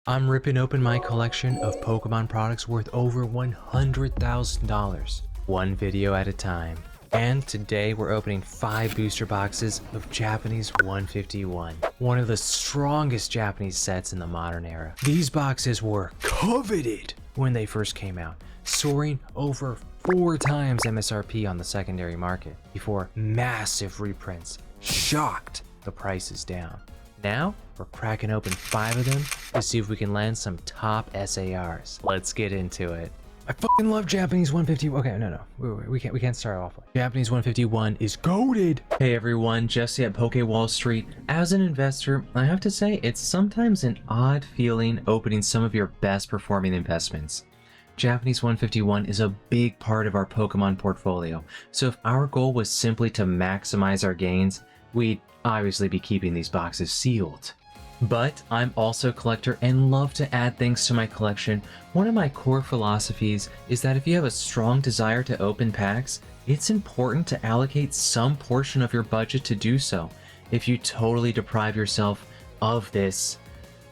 I'm ripping open my collection of Pokemon products worth over $100,000, one video at a time. And today we're opening 5 booster boxes of Japanese 151, one of the strongest Japanese sets in the modern era. These boxes were coveted when they first came out, soaring over 4 times MSRP on the secondary market before massive reprints shocked the prices down. Now, we're cracking open 5 of them to see if we can land some top SARs. Let's get into it. I fucking love Japanese 151. Okay, no. We can't start off like Japanese 151 is goated. Hey everyone, Jesse at Poke Wall Street. As an investor, I have to say it's sometimes an odd feeling opening some of your best performing investments. Japanese 151 is a big part of our Pokemon portfolio, so if our goal was simply to maximize our gains, we'd obviously be keeping these boxes sealed. But I'm also a collector and love to add things to my collection. One of my core philosophies is that if you have a strong desire to open packs, it's important to allocate some portion of your budget to do so. If you totally deprive yourself of this,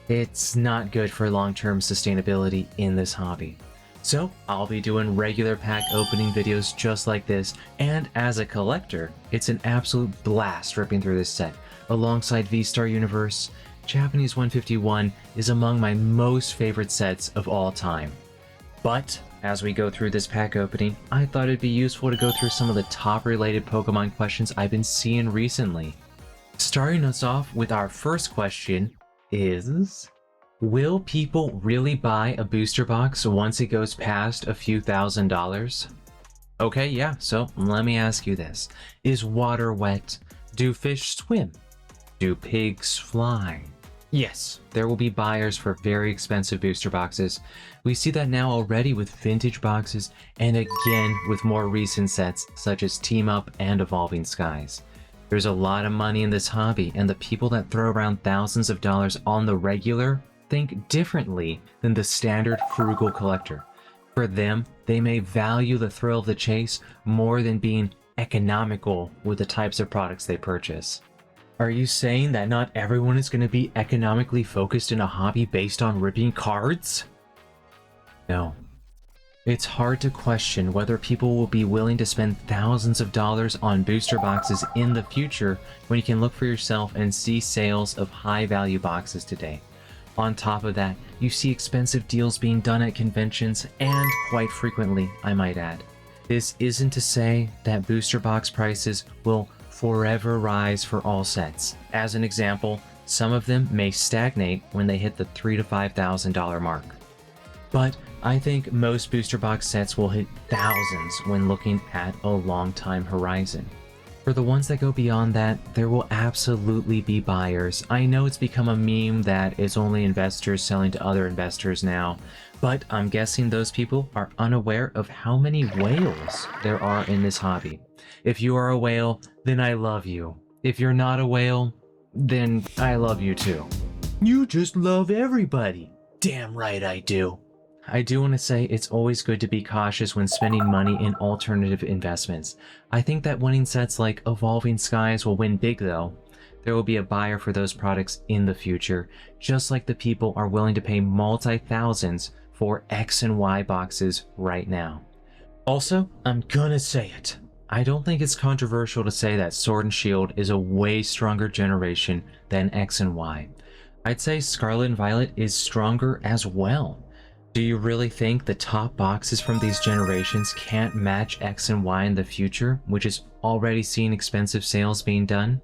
it's not good for long-term sustainability in this hobby. So I'll be doing regular pack opening videos just like this, and as a collector, it's an absolute blast ripping through this set. Alongside V-Star Universe, Japanese 151 is among my most favorite sets of all time. But as we go through this pack opening, I thought it'd be useful to go through some of the top related Pokemon questions I've been seeing recently. Starting us off with our first question is: will people really buy a booster box once it goes past a few $1,000s? Okay, yeah, so let me ask you this. Is water wet? Do fish swim? Do pigs fly? Yes, there will be buyers for very expensive booster boxes. We see that now already with vintage boxes, and again with more recent sets such as Team Up and Evolving Skies. There's a lot of money in this hobby, and the people that throw around thousands of dollars on the regular think differently than the standard frugal collector. For them, they may value the thrill of the chase more than being economical with the types of products they purchase. Are you saying that not everyone is going to be economically focused in a hobby based on ripping cards? No. It's hard to question whether people will be willing to spend thousands of dollars on booster boxes in the future when you can look for yourself and see sales of high-value boxes today. On top of that, you see expensive deals being done at conventions, and quite frequently, I might add. This isn't to say that booster box prices will forever rise for all sets. As an example, some of them may stagnate when they hit the $3,000 to $5,000 mark. But I think most booster box sets will hit thousands when looking at a long time horizon. For the ones that go beyond that, there will absolutely be buyers. I know it's become a meme that it's only investors selling to other investors now, but I'm guessing those people are unaware of how many whales there are in this hobby. If you are a whale, then I love you. If you're not a whale, then I love you too. You just love everybody. Damn right I do. I do want to say it's always good to be cautious when spending money in alternative investments. I think that winning sets like Evolving Skies will win big though. There will be a buyer for those products in the future, just like the people are willing to pay multi-thousands for X and Y boxes right now. Also, I'm gonna say it. I don't think it's controversial to say that Sword and Shield is a way stronger generation than X and Y. I'd say Scarlet and Violet is stronger as well. Do you really think the top boxes from these generations can't match X and Y in the future, which is already seeing expensive sales being done?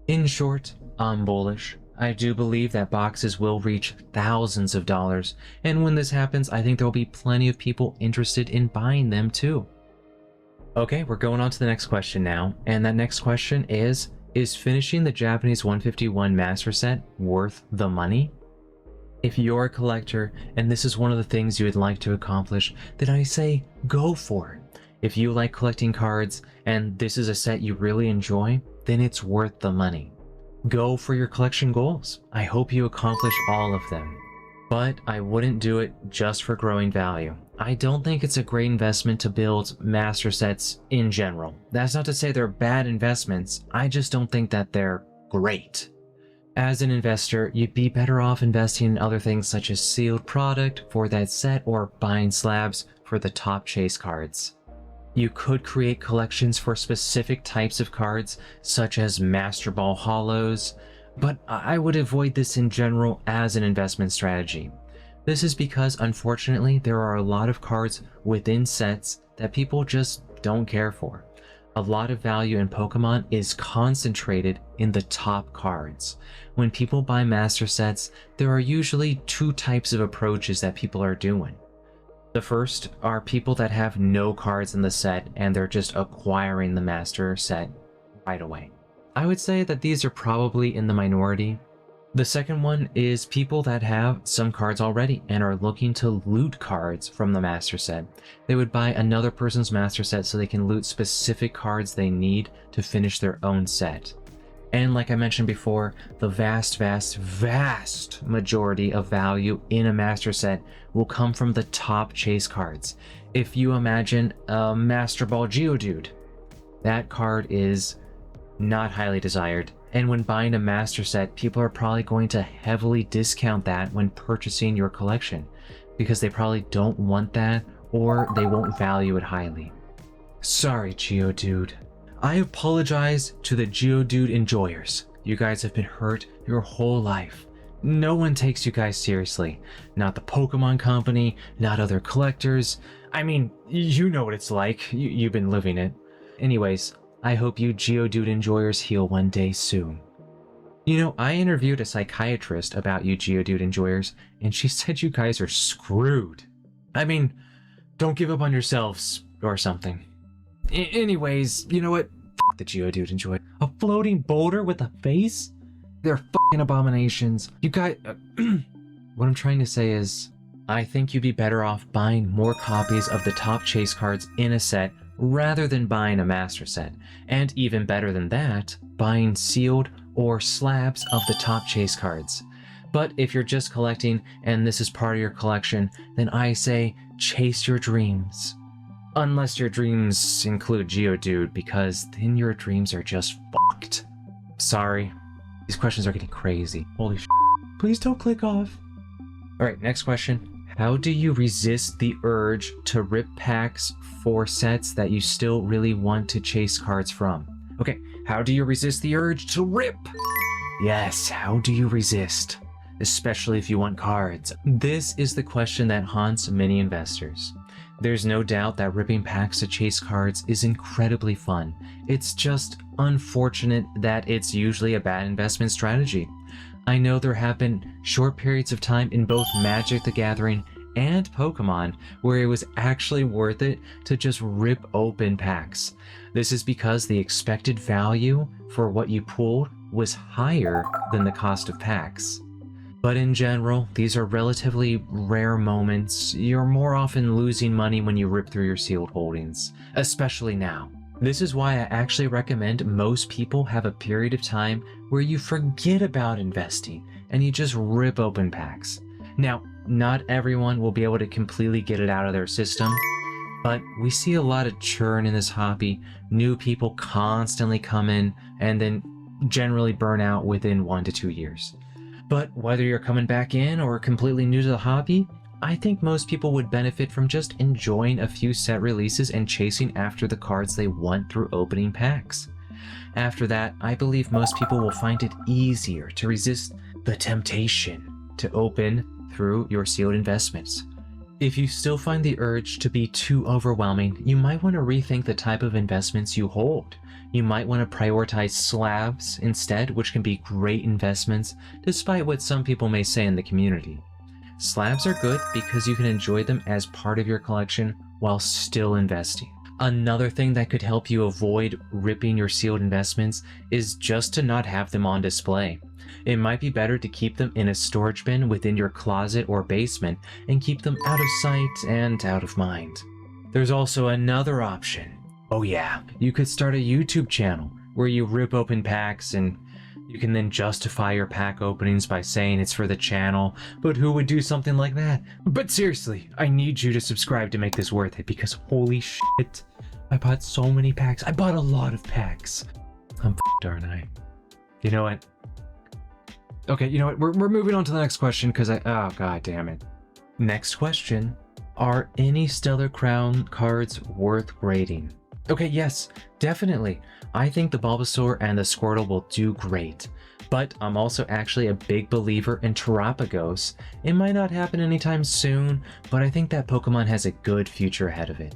In short, I'm bullish. I do believe that boxes will reach thousands of dollars, and when this happens, I think there will be plenty of people interested in buying them too. Okay, we're going on to the next question now, and that next question is finishing the Japanese 151 Master Set worth the money? If you're a collector and this is one of the things you would like to accomplish, then I say go for it. If you like collecting cards and this is a set you really enjoy, then it's worth the money. Go for your collection goals. I hope you accomplish all of them. But I wouldn't do it just for growing value. I don't think it's a great investment to build master sets in general. That's not to say they're bad investments, I just don't think that they're great. As an investor, you'd be better off investing in other things such as sealed product for that set or buying slabs for the top chase cards. You could create collections for specific types of cards, such as Master Ball Hollows, but I would avoid this in general as an investment strategy. This is because, unfortunately, there are a lot of cards within sets that people just don't care for. A lot of value in Pokemon is concentrated in the top cards. When people buy master sets, there are usually two types of approaches that people are doing. The first are people that have no cards in the set and they're just acquiring the master set right away. I would say that these are probably in the minority. The second one is people that have some cards already and are looking to loot cards from the master set. They would buy another person's master set so they can loot specific cards they need to finish their own set. And like I mentioned before, the vast majority of value in a master set will come from the top chase cards. If you imagine a Master Ball Geodude, that card is not highly desired. And when buying a master set, people are probably going to heavily discount that when purchasing your collection because they probably don't want that or they won't value it highly. Sorry, Geodude. I apologize to the Geodude enjoyers. You guys have been hurt your whole life. No one takes you guys seriously. Not the Pokemon Company, not other collectors. I mean, you know what it's like. You've been living it. Anyways, I hope you Geodude enjoyers heal one day soon. You know, I interviewed a psychiatrist about you Geodude enjoyers, and she said you guys are screwed. I mean, don't give up on yourselves or something. Anyways, you know what? F the Geodude enjoyer. A floating boulder with a face? They're fucking abominations. You guys... what I'm trying to say is, I think you'd be better off buying more copies of the top chase cards in a set rather than buying a master set. And even better than that, buying sealed or slabs of the top chase cards. But if you're just collecting and this is part of your collection, then I say chase your dreams. Unless your dreams include Geodude, because then your dreams are just fucked. Sorry. These questions are getting crazy. Holy sh**. Please don't click off. Alright, next question. How do you resist the urge to rip packs for sets that you still really want to chase cards from? Okay, how do you resist the urge to rip? Yes, how do you resist? Especially if you want cards. This is the question that haunts many investors. There's no doubt that ripping packs to chase cards is incredibly fun. It's just unfortunate that it's usually a bad investment strategy. I know there have been short periods of time in both Magic the Gathering and Pokemon where it was actually worth it to just rip open packs. This is because the expected value for what you pulled was higher than the cost of packs. But in general, these are relatively rare moments. You're more often losing money when you rip through your sealed holdings, especially now. This is why I actually recommend most people have a period of time where you forget about investing and you just rip open packs. Now, not everyone will be able to completely get it out of their system, but we see a lot of churn in this hobby. New people constantly come in and then generally burn out within 1 to 2 years. But whether you're coming back in or completely new to the hobby, I think most people would benefit from just enjoying a few set releases and chasing after the cards they want through opening packs. After that, I believe most people will find it easier to resist the temptation to open through your sealed investments. If you still find the urge to be too overwhelming, you might want to rethink the type of investments you hold. You might want to prioritize slabs instead, which can be great investments, despite what some people may say in the community. Slabs are good because you can enjoy them as part of your collection while still investing. Another thing that could help you avoid ripping your sealed investments is just to not have them on display. It might be better to keep them in a storage bin within your closet or basement and keep them out of sight and out of mind. There's also another option. Oh yeah, you could start a YouTube channel where you rip open packs and you can then justify your pack openings by saying it's for the channel, but who would do something like that? But seriously, I need you to subscribe to make this worth it because holy shit, I bought so many packs. I bought a lot of packs. I'm f***ed, aren't I? You know what? Okay, you know what? We're moving on to the next question because oh god damn it. Next question. Are any Stellar Crown cards worth grading? Okay, yes, definitely. I think the Bulbasaur and the Squirtle will do great. But I'm also actually a big believer in Terapagos. It might not happen anytime soon, but I think that Pokemon has a good future ahead of it.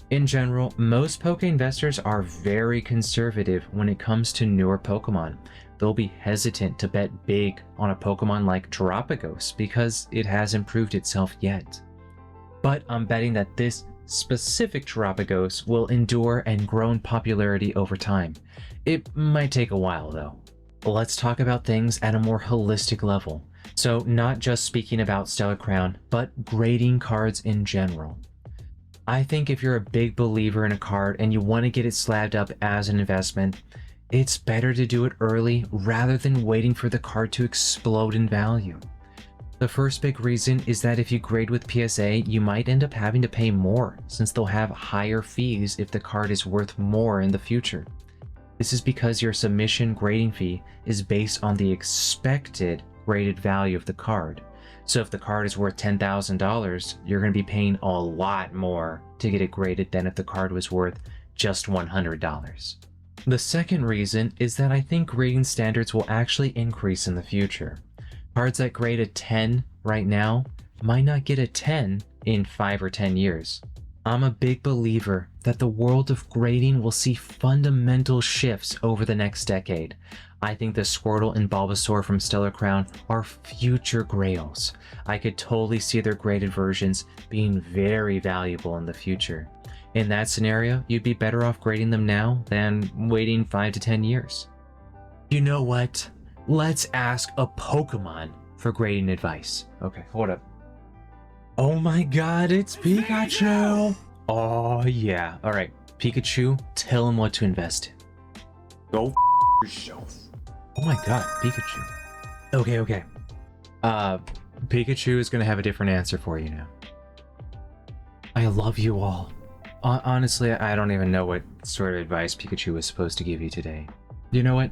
In general, most Poke investors are very conservative when it comes to newer Pokemon. They'll be hesitant to bet big on a Pokemon like Terapagos because it hasn't proved itself yet. But I'm betting that this specific Terapagos will endure and grow in popularity over time. It might take a while though. Let's talk about things at a more holistic level. So not just speaking about Stellar Crown, but grading cards in general. I think if you're a big believer in a card and you want to get it slabbed up as an investment, it's better to do it early rather than waiting for the card to explode in value. The first big reason is that if you grade with PSA, you might end up having to pay more since they'll have higher fees if the card is worth more in the future. This is because your submission grading fee is based on the expected graded value of the card. So if the card is worth $10,000, you're going to be paying a lot more to get it graded than if the card was worth just $100. The second reason is that I think grading standards will actually increase in the future. Cards that grade a 10 right now might not get a 10 in 5 or 10 years. I'm a big believer that the world of grading will see fundamental shifts over the next decade. I think the Squirtle and Bulbasaur from Stellar Crown are future grails. I could totally see their graded versions being very valuable in the future. In that scenario, you'd be better off grading them now than waiting 5 to 10 years. You know what? Let's ask a Pokemon for grading advice. Okay, hold up. Oh my god, it's Pikachu! Oh yeah. Alright, Pikachu, tell him what to invest in. Go yourself. Oh my god, Pikachu. Okay. Pikachu is gonna have a different answer for you now. I love you all. Honestly, I don't even know what sort of advice Pikachu was supposed to give you today. You know what?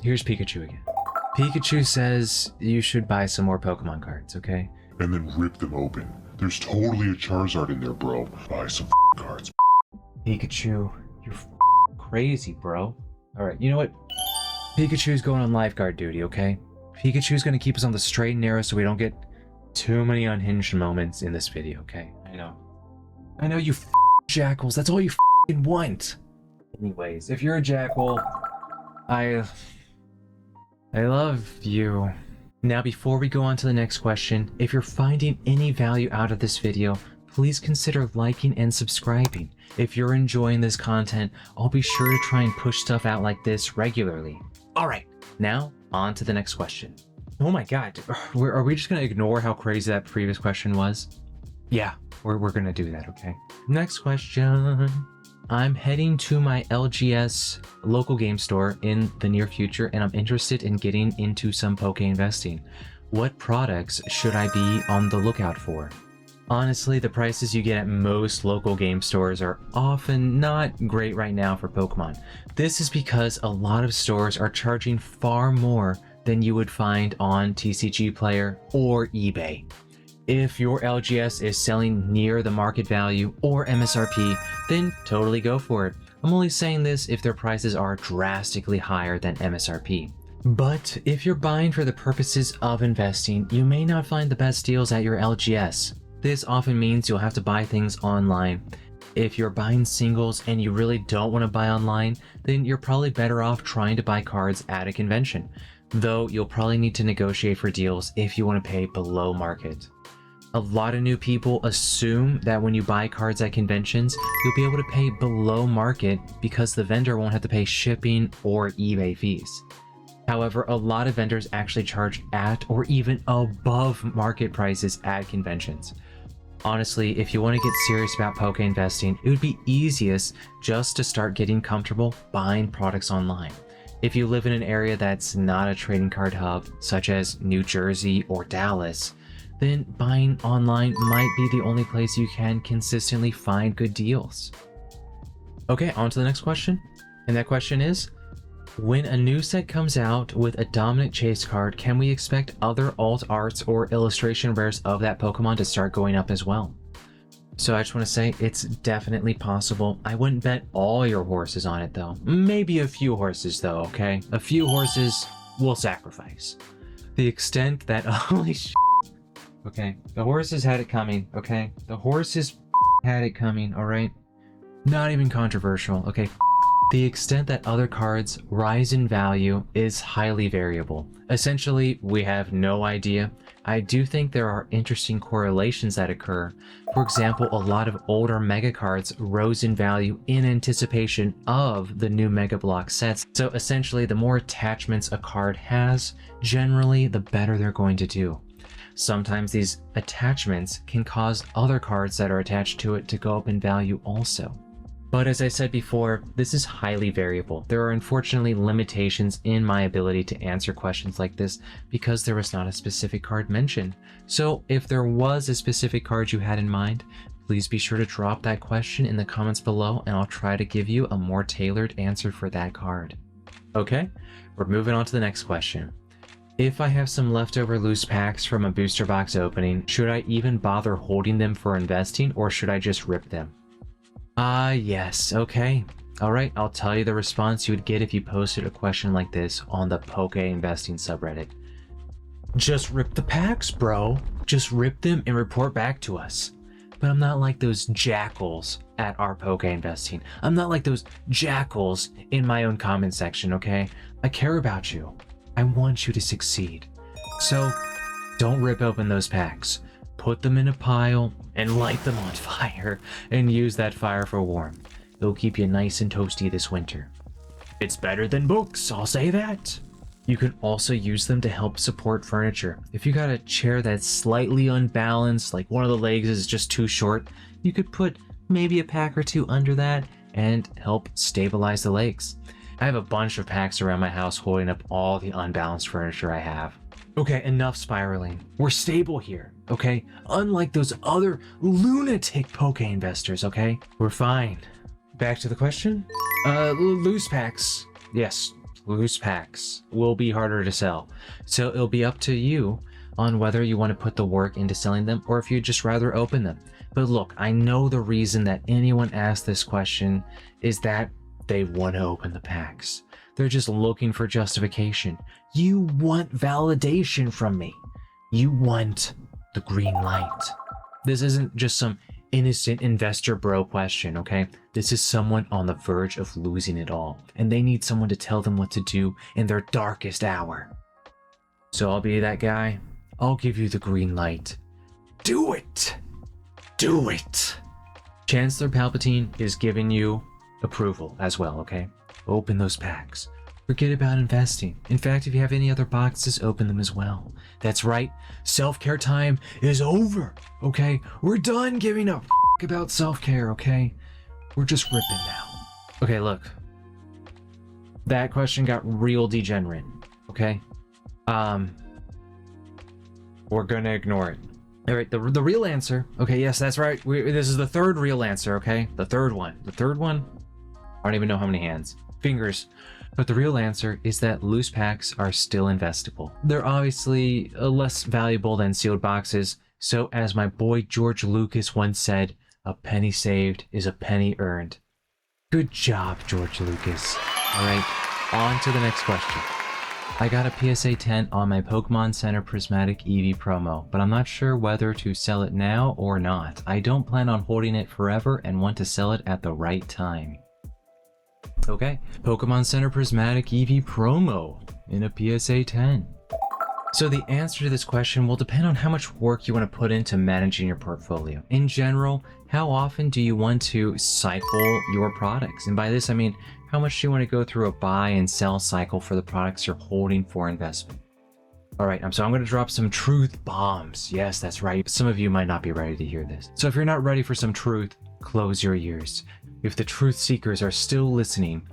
Here's Pikachu again. Pikachu says you should buy some more Pokemon cards, okay? And then rip them open. There's totally a Charizard in there, bro. Buy some cards. Pikachu, you're crazy, bro. Alright, you know what? Pikachu's going on lifeguard duty, okay? Pikachu's gonna keep us on the straight and narrow so we don't get too many unhinged moments in this video, okay? I know you jackals, that's all you want. Anyways, if you're a jackal, I love you. Now before we go on to the next question, if you're finding any value out of this video, please consider liking and subscribing. If you're enjoying this content, I'll be sure to try and push stuff out like this regularly. Alright, now on to the next question. Oh my god, are we just gonna ignore how crazy that previous question was? Yeah, we're gonna do that, okay? Next question. I'm heading to my LGS local game store in the near future and I'm interested in getting into some Poke investing. What products should I be on the lookout for? Honestly, the prices you get at most local game stores are often not great right now for Pokemon. This is because a lot of stores are charging far more than you would find on TCG Player or eBay. If your LGS is selling near the market value or MSRP, then totally go for it. I'm only saying this if their prices are drastically higher than MSRP. But if you're buying for the purposes of investing, you may not find the best deals at your LGS. This often means you'll have to buy things online. If you're buying singles and you really don't want to buy online, then you're probably better off trying to buy cards at a convention, though you'll probably need to negotiate for deals if you want to pay below market. A lot of new people assume that when you buy cards at conventions, you'll be able to pay below market because the vendor won't have to pay shipping or eBay fees. However, a lot of vendors actually charge at or even above market prices at conventions. Honestly, if you want to get serious about Poke investing, it would be easiest just to start getting comfortable buying products online. If you live in an area that's not a trading card hub, such as New Jersey or Dallas, then buying online might be the only place you can consistently find good deals. Okay, on to the next question. And that question is, When a new set comes out with a dominant chase card, can we expect other alt arts or illustration rares of that Pokemon to start going up as well? So I just want to say it's definitely possible. I wouldn't bet all your horses on it though. Maybe a few horses though, okay? A few horses will sacrifice. The extent that, holy sh**. Okay, the horses had it coming, okay? The horses had it coming, alright? Not even controversial, okay? The extent that other cards rise in value is highly variable. Essentially, we have no idea. I do think there are interesting correlations that occur. For example, a lot of older Mega cards rose in value in anticipation of the new Mega Block sets. So essentially, the more attachments a card has, generally the better they're going to do. Sometimes these attachments can cause other cards that are attached to it to go up in value also. But as I said before, this is highly variable. There are unfortunately limitations in my ability to answer questions like this because there was not a specific card mentioned. So if there was a specific card you had in mind, please be sure to drop that question in the comments below and I'll try to give you a more tailored answer for that card. Okay, we're moving on to the next question. If I have some leftover loose packs from a booster box opening, should I even bother holding them for investing or should I just rip them? Yes, okay. Alright, I'll tell you the response you would get if you posted a question like this on the Poke Investing subreddit. Just rip the packs, bro. Just rip them and report back to us. But I'm not like those jackals at our Poke Investing. I'm not like those jackals in my own comment section, okay? I care about you. I want you to succeed. So, don't rip open those packs. Put them in a pile and light them on fire and use that fire for warmth. It'll keep you nice and toasty this winter. It's better than books, I'll say that. You can also use them to help support furniture. If you got a chair that's slightly unbalanced, like one of the legs is just too short, you could put maybe a pack or two under that and help stabilize the legs. I have a bunch of packs around my house holding up all the unbalanced furniture I have. Okay, enough spiraling. We're stable here, okay? Unlike those other lunatic Poke investors, okay? We're fine. Back to the question. Loose packs. Yes, loose packs will be harder to sell. So it'll be up to you on whether you want to put the work into selling them or if you'd just rather open them. But look, I know the reason that anyone asked this question is that they want to open the packs. They're just looking for justification. You want validation from me. You want the green light. This isn't just some innocent investor bro question, okay? This is someone on the verge of losing it all, and they need someone to tell them what to do in their darkest hour. So I'll be that guy. I'll give you the green light. Do it! Do it! Chancellor Palpatine is giving you approval as well, okay? Open those packs. Forget about investing. In fact, if you have any other boxes, open them as well. That's right, self-care time is over, okay? We're done giving a f*** about self-care, okay? We're just ripping now. Okay, look. That question got real degenerate, okay? We're gonna ignore it. All right, the real answer, okay, yes, that's right. This is the third real answer, okay? The third one. The third one, I don't even know how many hands. Fingers. But the real answer is that loose packs are still investable. They're obviously less valuable than sealed boxes, so as my boy George Lucas once said, a penny saved is a penny earned. Good job, George Lucas. Alright, on to the next question. I got a PSA 10 on my Pokémon Center Prismatic EV promo, but I'm not sure whether to sell it now or not. I don't plan on holding it forever and want to sell it at the right time. Okay, Pokémon Center Prismatic EV promo in a PSA 10. So the answer to this question will depend on how much work you want to put into managing your portfolio. In general, how often do you want to cycle your products? And by this, I mean, how much do you want to go through a buy and sell cycle for the products you're holding for investment? All right, so I'm going to drop some truth bombs. Yes, that's right. Some of you might not be ready to hear this. So if you're not ready for some truth, close your ears. If the truth seekers are still listening,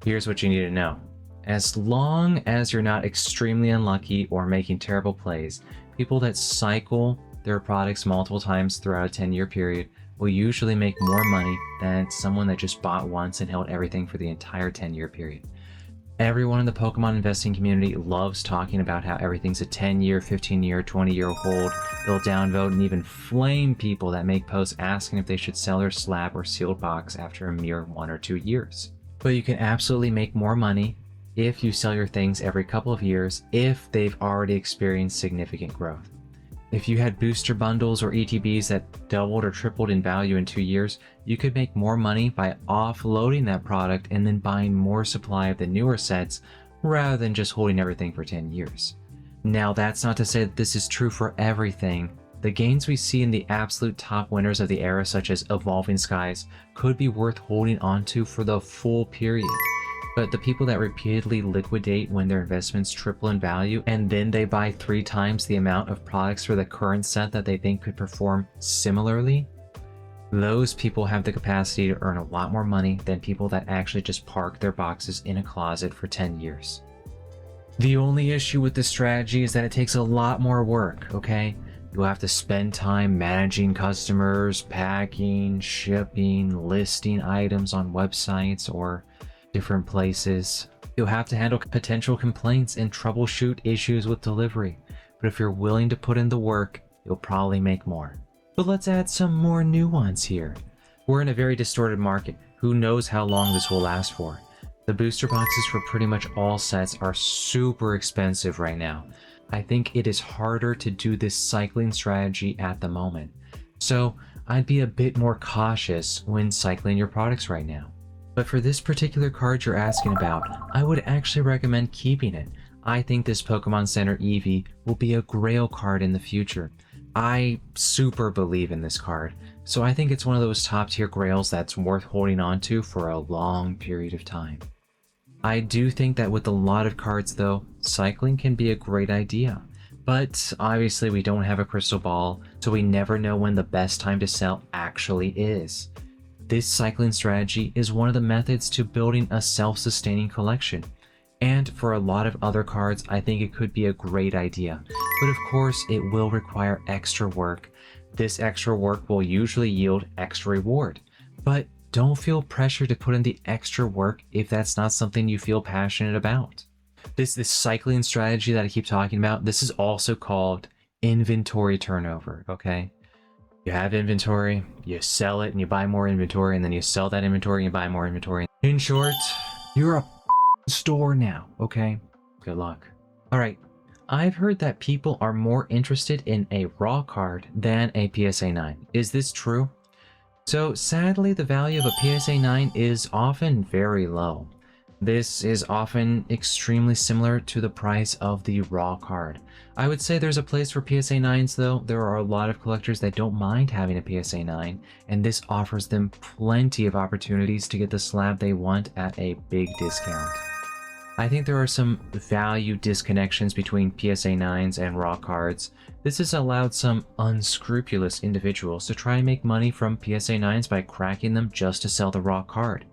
here's what you need to know. As long as you're not extremely unlucky or making terrible plays, people that cycle their products multiple times throughout a 10-year period will usually make more money than someone that just bought once and held everything for the entire 10-year period. Everyone in the Pokemon investing community loves talking about how everything's a 10-year, 15-year, 20-year hold. They'll downvote and even flame people that make posts asking if they should sell their slab or sealed box after a mere 1 or 2 years. But you can absolutely make more money if you sell your things every couple of years if they've already experienced significant growth. If you had booster bundles or ETBs that doubled or tripled in value in 2 years, you could make more money by offloading that product and then buying more supply of the newer sets rather than just holding everything for 10 years. Now, that's not to say that this is true for everything. The gains we see in the absolute top winners of the era, such as Evolving Skies, could be worth holding onto for the full period. But the people that repeatedly liquidate when their investments triple in value and then they buy 3 times the amount of products for the current set that they think could perform similarly, those people have the capacity to earn a lot more money than people that actually just park their boxes in a closet for 10 years. The only issue with this strategy is that it takes a lot more work, okay? You'll have to spend time managing customers, packing, shipping, listing items on websites or different places. You'll have to handle potential complaints and troubleshoot issues with delivery. But if you're willing to put in the work, you'll probably make more. But let's add some more nuance here. We're in a very distorted market. Who knows how long this will last for? The booster boxes for pretty much all sets are super expensive right now. I think it is harder to do this cycling strategy at the moment. So I'd be a bit more cautious when cycling your products right now. But for this particular card you're asking about, I would actually recommend keeping it. I think this Pokémon Center EV will be a grail card in the future. I super believe in this card, so I think it's one of those top tier grails that's worth holding on to for a long period of time. I do think that with a lot of cards though, cycling can be a great idea. But obviously we don't have a crystal ball, so we never know when the best time to sell actually is. This cycling strategy is one of the methods to building a self-sustaining collection. And for a lot of other cards, I think it could be a great idea. But of course, it will require extra work. This extra work will usually yield extra reward. But don't feel pressure to put in the extra work if that's not something you feel passionate about. This cycling strategy that I keep talking about, this is also called inventory turnover, okay? You have inventory, you sell it and you buy more inventory, and then you sell that inventory and you buy more inventory. In short, you're a store now, okay? Good luck. Alright, I've heard that people are more interested in a raw card than a PSA 9. Is this true? So sadly, the value of a PSA 9 is often very low. This is often extremely similar to the price of the raw card. I would say there's a place for PSA 9s though. There are a lot of collectors that don't mind having a PSA 9, and this offers them plenty of opportunities to get the slab they want at a big discount. I think there are some value disconnections between PSA 9s and raw cards. This has allowed some unscrupulous individuals to try and make money from PSA 9s by cracking them just to sell the raw card.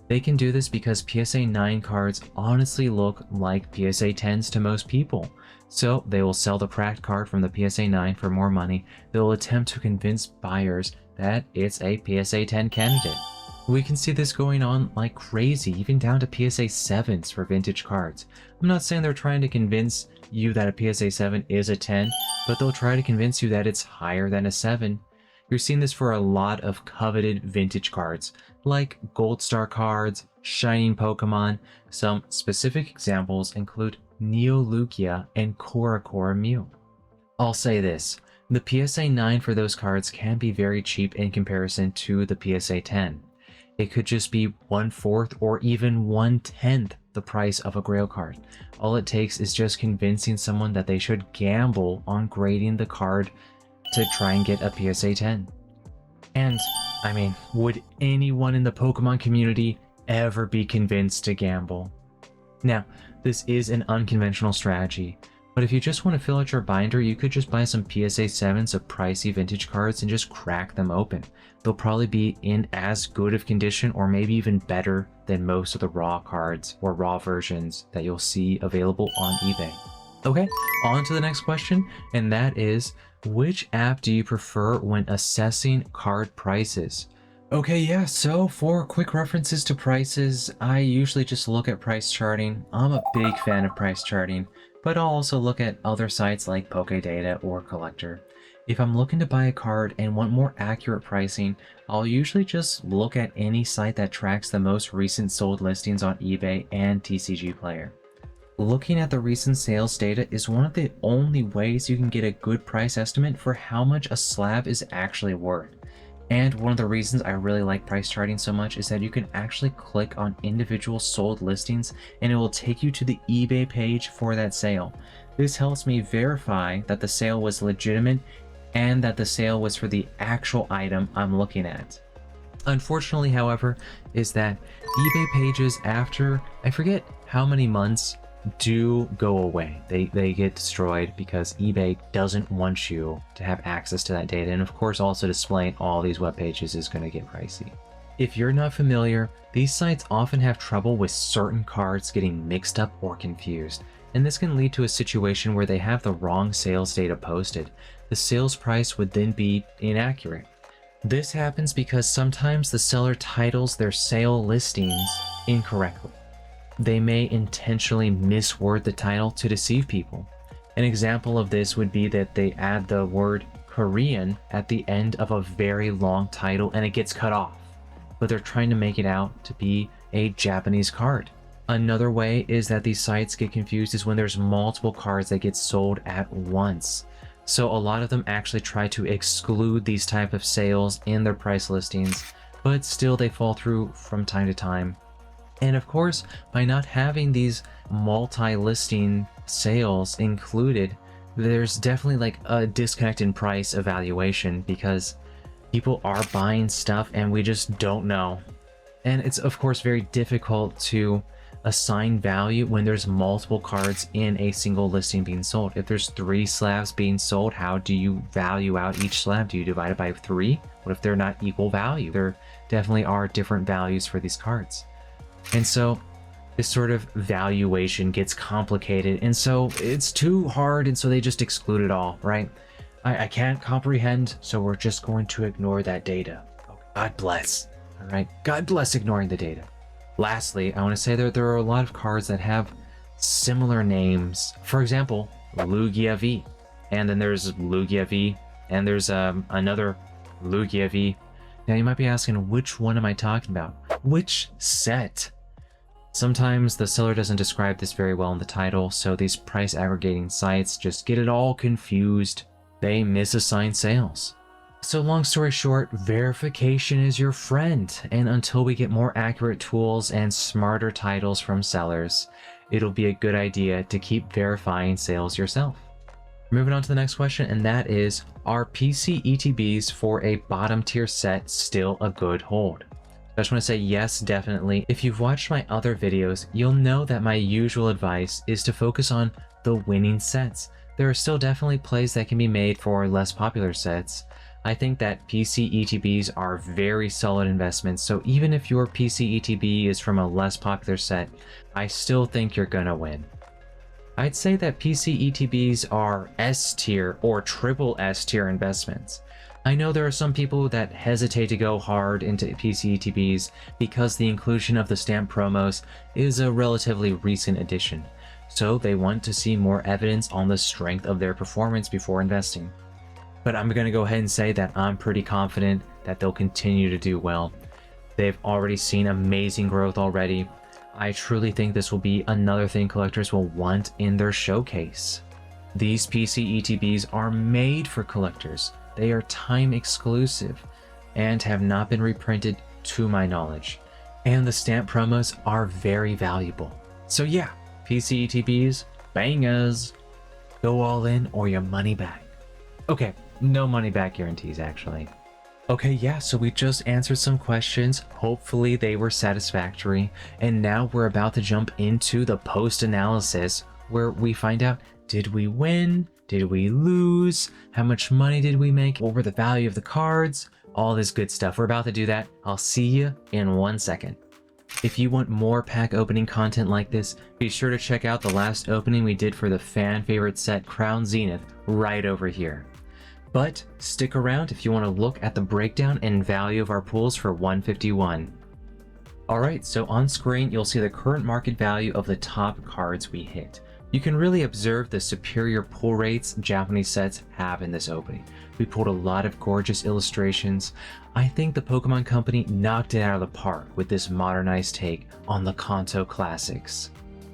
They can do this because PSA 9 cards honestly look like PSA 10s to most people. So they will sell the cracked card from the PSA 9 for more money. They'll attempt to convince buyers that it's a PSA 10 candidate. We can see this going on like crazy, even down to PSA 7s for vintage cards. I'm not saying they're trying to convince you that a PSA 7 is a 10, but they'll try to convince you that it's higher than a 7. You're seeing this for a lot of coveted vintage cards, like Gold Star cards, Shining Pokemon. Some specific examples include Neolugia and Korokora Mew. I'll say this, the PSA 9 for those cards can be very cheap in comparison to the PSA 10. It could just be 1/4 or even 1/10 the price of a grail card. All it takes is just convincing someone that they should gamble on grading the card to try and get a PSA 10. And, I mean, would anyone in the Pokemon community ever be convinced to gamble? Now, this is an unconventional strategy, but if you just want to fill out your binder, you could just buy some PSA 7s of pricey vintage cards and just crack them open. They'll probably be in as good of condition or maybe even better than most of the raw cards or raw versions that you'll see available on eBay. Okay, on to the next question, and that is, which app do you prefer when assessing card prices? Okay, yeah, so for quick references to prices, I usually just look at price charting. I'm a big fan of price charting, but I'll also look at other sites like Pokédata or Collector. If I'm looking to buy a card and want more accurate pricing, I'll usually just look at any site that tracks the most recent sold listings on eBay and TCG Player. Looking at the recent sales data is one of the only ways you can get a good price estimate for how much a slab is actually worth. And one of the reasons I really like price charting so much is that you can actually click on individual sold listings and it will take you to the eBay page for that sale. This helps me verify that the sale was legitimate and that the sale was for the actual item I'm looking at. Unfortunately, however, is that eBay pages after, I forget how many months, do go away. They get destroyed because eBay doesn't want you to have access to that data, and of course also displaying all these web pages is going to get pricey. If you're not familiar, these sites often have trouble with certain cards getting mixed up or confused, and this can lead to a situation where they have the wrong sales data posted. The sales price would then be inaccurate. This happens because sometimes the seller titles their sale listings incorrectly. They may intentionally misword the title to deceive people. An example of this would be that they add the word Korean at the end of a very long title and it gets cut off, but they're trying to make it out to be a Japanese card. Another way is that these sites get confused is when there's multiple cards that get sold at once. So a lot of them actually try to exclude these type of sales in their price listings, but still they fall through from time to time. And of course, by not having these multi-listing sales included, there's definitely like a disconnect in price evaluation because people are buying stuff and we just don't know. And it's of course very difficult to assign value when there's multiple cards in a single listing being sold. If there's 3 slabs being sold, how do you value out each slab? Do you divide it by 3? What if they're not equal value? There definitely are different values for these cards. And so this sort of valuation gets complicated, and so it's too hard, and so they just exclude it all, right? I can't comprehend, so we're just going to ignore that data. God bless. All right, God bless ignoring the data. Lastly, I want to say that there are a lot of cards that have similar names. For example, Lugia V, and then there's Lugia V, and there's another Lugia V. Now you might be asking, which one am I talking about? Which set? Sometimes the seller doesn't describe this very well in the title, so these price aggregating sites just get it all confused. They misassign sales. So long story short, verification is your friend, and until we get more accurate tools and smarter titles from sellers, it'll be a good idea to keep verifying sales yourself. Moving on to the next question, and that is, are PC ETBs for a bottom tier set still a good hold? I just want to say yes, definitely. If you've watched my other videos, you'll know that my usual advice is to focus on the winning sets. There are still definitely plays that can be made for less popular sets. I think that PC ETBs are very solid investments, so even if your PC ETB is from a less popular set, I still think you're gonna win. I'd say that PC ETBs are S tier or triple S tier investments. I know there are some people that hesitate to go hard into PC ETBs because the inclusion of the stamp promos is a relatively recent addition, so they want to see more evidence on the strength of their performance before investing. But I'm going to go ahead and say that I'm pretty confident that they'll continue to do well. They've already seen amazing growth already. I truly think this will be another thing collectors will want in their showcase. These PC ETBs are made for collectors. They are time exclusive and have not been reprinted to my knowledge. And the stamp promos are very valuable. So yeah, PC ETBs, bangers. Go all in or your money back. Okay, no money back guarantees actually. Okay, yeah, so we just answered some questions. Hopefully they were satisfactory. And now we're about to jump into the post-analysis where we find out, did we win? Did we lose? How much money did we make? What were the value of the cards? All this good stuff. We're about to do that. I'll see you in 1 second. If you want more pack opening content like this, be sure to check out the last opening we did for the fan favorite set Crown Zenith right over here. But stick around if you want to look at the breakdown and value of our pools for 151. Alright, so on screen you'll see the current market value of the top cards we hit. You can really observe the superior pull rates Japanese sets have in this opening. We pulled a lot of gorgeous illustrations. I think the Pokemon Company knocked it out of the park with this modernized take on the Kanto Classics.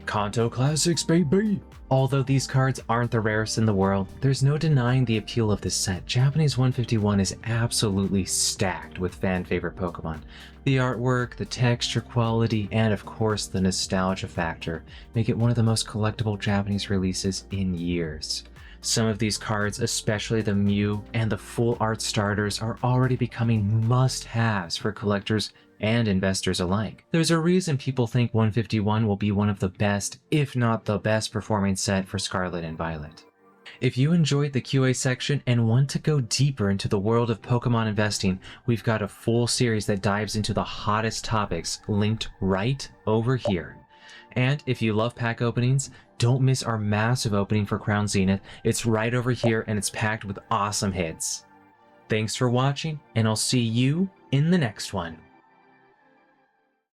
Kanto Classics, baby! Although these cards aren't the rarest in the world, there's no denying the appeal of this set. Japanese 151 is absolutely stacked with fan-favorite Pokemon. The artwork, the texture quality, and of course the nostalgia factor make it one of the most collectible Japanese releases in years. Some of these cards, especially the Mew and the full art starters, are already becoming must-haves for collectors and investors alike. There's a reason people think 151 will be one of the best, if not the best performing set for Scarlet and Violet. If you enjoyed the QA section and want to go deeper into the world of Pokemon investing, we've got a full series that dives into the hottest topics linked right over here. And if you love pack openings, don't miss our massive opening for Crown Zenith. It's right over here and it's packed with awesome hits. Thanks for watching, and I'll see you in the next one.